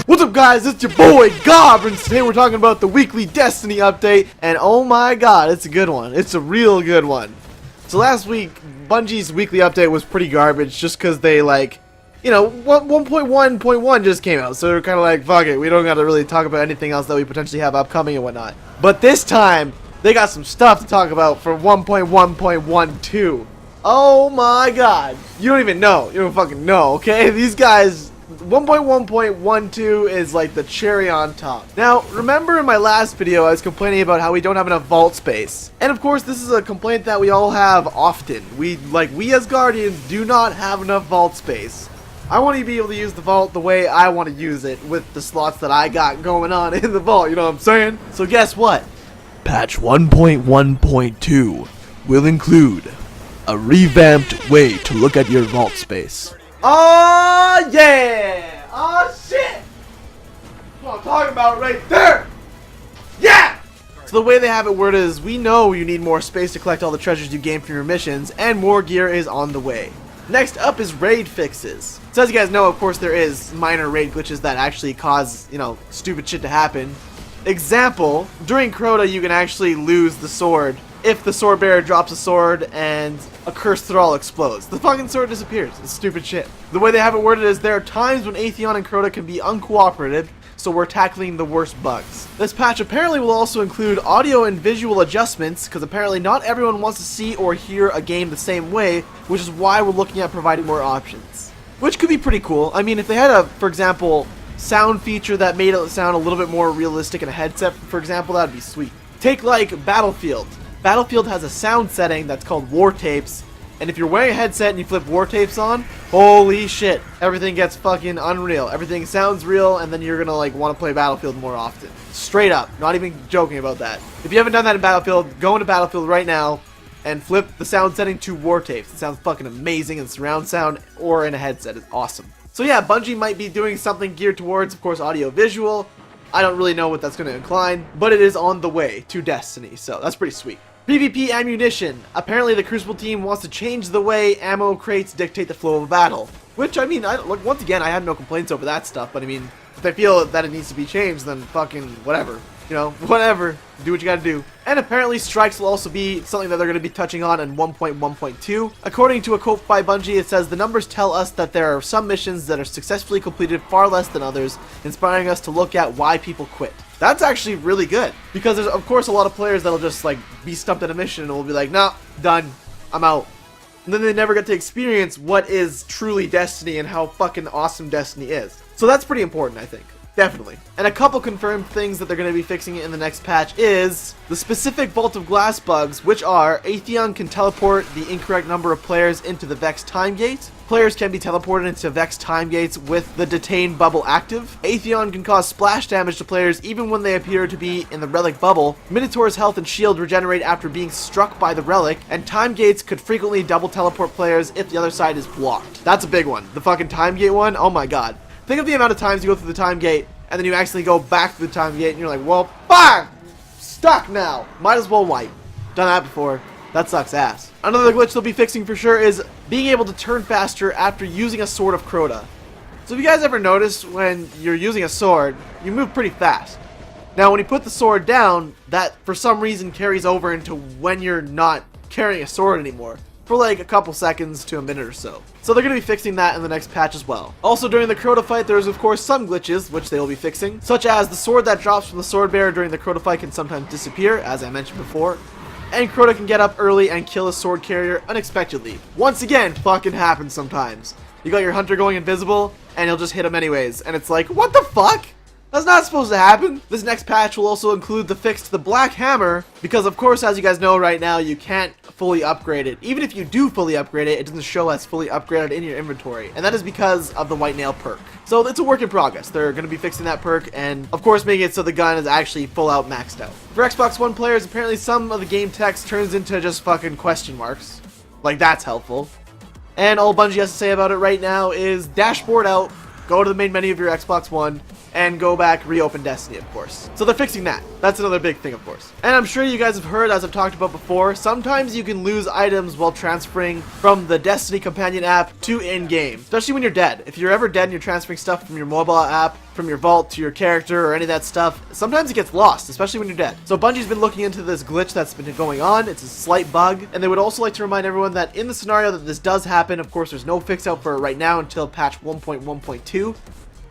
What's up, guys? It's your boy Goblin. Today we're talking about the weekly Destiny update, and oh my god, it's a good one. It's a real good one. So last week, Bungie's weekly update was pretty garbage just because they, like, you know, 1.1.1 just came out, so they're kind of like, fuck it, we don't got to really talk about anything else that we potentially have upcoming and whatnot. But this time, they got some stuff to talk about for 1.1.12. Oh my god. You don't even know. You don't fucking know, okay? These guys... 1.1.12 is like the cherry on top. Now, remember in my last video I was complaining about how we don't have enough vault space. And of course this is a complaint that we all have often. We as Guardians do not have enough vault space. I want to be able to use the vault the way I want to use it with the slots that I got going on in the vault, you know what I'm saying? So guess what? Patch 1.1.2 will include a revamped way to look at your vault space. Oh yeah! Oh shit! That's what I'm talking about right there! Yeah! So the way they have it worded is, we know you need more space to collect all the treasures you gain from your missions, and more gear is on the way. Next up is raid fixes. So as you guys know, of course there is minor raid glitches that actually cause, you know, stupid shit to happen. Example, during Crota you can actually lose the sword if the sword bearer drops a sword and a cursed thrall explodes. The fucking sword disappears. It's stupid shit. The way they have it worded is, there are times when Atheon and Crota can be uncooperative, so we're tackling the worst bugs. This patch apparently will also include audio and visual adjustments, because apparently not everyone wants to see or hear a game the same way, which is why we're looking at providing more options. Which could be pretty cool. I mean, if they had a, for example, sound feature that made it sound a little bit more realistic in a headset, for example, that'd be sweet. Take like Battlefield. Battlefield has a sound setting that's called War Tapes, and if you're wearing a headset and you flip War Tapes on, holy shit, everything gets fucking unreal. Everything sounds real, and then you're gonna like want to play Battlefield more often. Straight up, not even joking about that. If you haven't done that in Battlefield, go into Battlefield right now and flip the sound setting to War Tapes. It sounds fucking amazing in surround sound or in a headset. It's awesome. So yeah, Bungie might be doing something geared towards, of course, audio visual. I don't really know what that's going to incline, but it is on the way to Destiny, so that's pretty sweet. PvP ammunition. Apparently the Crucible team wants to change the way ammo crates dictate the flow of a battle. Which, I mean, look, once again, I have no complaints over that stuff, but I mean, if they feel that it needs to be changed, then fucking whatever. You know, whatever. Do what you gotta do. And apparently strikes will also be something that they're going to be touching on in 1.1.2. According to a quote by Bungie, it says, "The numbers tell us that there are some missions that are successfully completed far less than others, inspiring us to look at why people quit." That's actually really good, because there's of course a lot of players that'll just like be stumped at a mission and will be like, nah, done, I'm out. And then they never get to experience what is truly Destiny and how fucking awesome Destiny is. So that's pretty important, I think. Definitely. And a couple confirmed things that they're going to be fixing in the next patch is the specific Vault of Glass bugs, which are Atheon can teleport the incorrect number of players into the Vex time gate. Players can be teleported into Vex time gates with the detained bubble active. Atheon can cause splash damage to players even when they appear to be in the relic bubble. Minotaur's health and shield regenerate after being struck by the relic, and time gates could frequently double teleport players if the other side is blocked. That's a big one. The fucking time gate one, oh my god. Think of the amount of times you go through the time gate, and then you accidentally go back to the time gate, and you're like, well, fuck! Stuck now! Might as well wipe. Done that before. That sucks ass. Another glitch they'll be fixing for sure is being able to turn faster after using a Sword of Crota. So if you guys ever notice, when you're using a sword, you move pretty fast. Now when you put the sword down, that for some reason carries over into when you're not carrying a sword anymore. For like a couple seconds to a minute or so. So they're going to be fixing that in the next patch as well. Also during the Crota fight, there's of course some glitches, which they will be fixing, such as the sword that drops from the sword bearer during the Crota fight can sometimes disappear, as I mentioned before, and Crota can get up early and kill a sword carrier unexpectedly. Once again, fucking happens sometimes. You got your hunter going invisible, and you'll just hit him anyways, and it's like, what the fuck? That's not supposed to happen. This next patch will also include the fix to the Black Hammer, because of course, as you guys know right now, you can't fully upgrade it. Even if you do fully upgrade it, it doesn't show as fully upgraded in your inventory, and that is because of the White Nail perk. So it's a work in progress. They're going to be fixing that perk, and of course making it so the gun is actually full out maxed out. For Xbox One players, apparently some of the game text turns into just fucking question marks. Like, that's helpful. And all Bungie has to say about it right now is dashboard out, go to the main menu of your Xbox One, and go back, reopen Destiny, of course. So they're fixing that. That's another big thing, of course. And I'm sure you guys have heard, as I've talked about before, sometimes you can lose items while transferring from the Destiny companion app to in-game, especially when you're dead. If you're ever dead and you're transferring stuff from your mobile app, from your vault to your character or any of that stuff, sometimes it gets lost, especially when you're dead. So Bungie's been looking into this glitch that's been going on. It's a slight bug, and they would also like to remind everyone that in the scenario that this does happen, of course, there's no fix out for it right now until patch 1.1.2.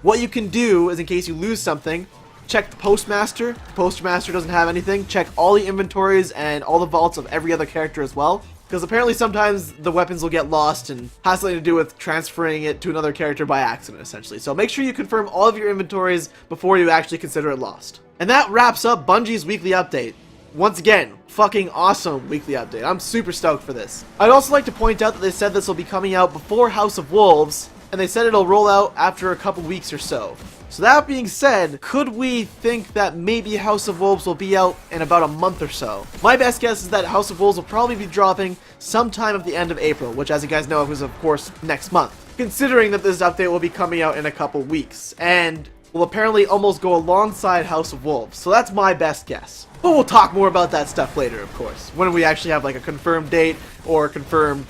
What you can do is, in case you lose something, check the postmaster. If the postmaster doesn't have anything, check all the inventories and all the vaults of every other character as well. Because apparently sometimes the weapons will get lost and has something to do with transferring it to another character by accident, essentially. So make sure you confirm all of your inventories before you actually consider it lost. And that wraps up Bungie's weekly update. Once again, fucking awesome weekly update. I'm super stoked for this. I'd also like to point out that they said this will be coming out before House of Wolves, and they said it'll roll out after a couple weeks or so. So that being said, could we think that maybe House of Wolves will be out in about a month or so? My best guess is that House of Wolves will probably be dropping sometime at the end of April, which, as you guys know, is of course next month. Considering that this update will be coming out in a couple weeks, and will apparently almost go alongside House of Wolves. So that's my best guess. But we'll talk more about that stuff later, of course, when we actually have like a confirmed date or confirmed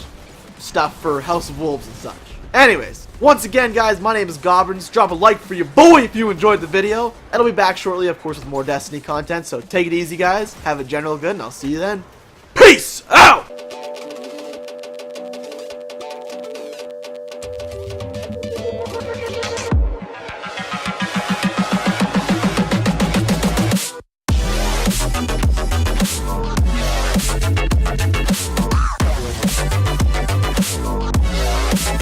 stuff for House of Wolves and such. Anyways, once again, guys, my name is Goblins. Drop a like for your boy if you enjoyed the video. And I'll be back shortly, of course, with more Destiny content. So take it easy, guys. Have a general good, and I'll see you then. Peace out!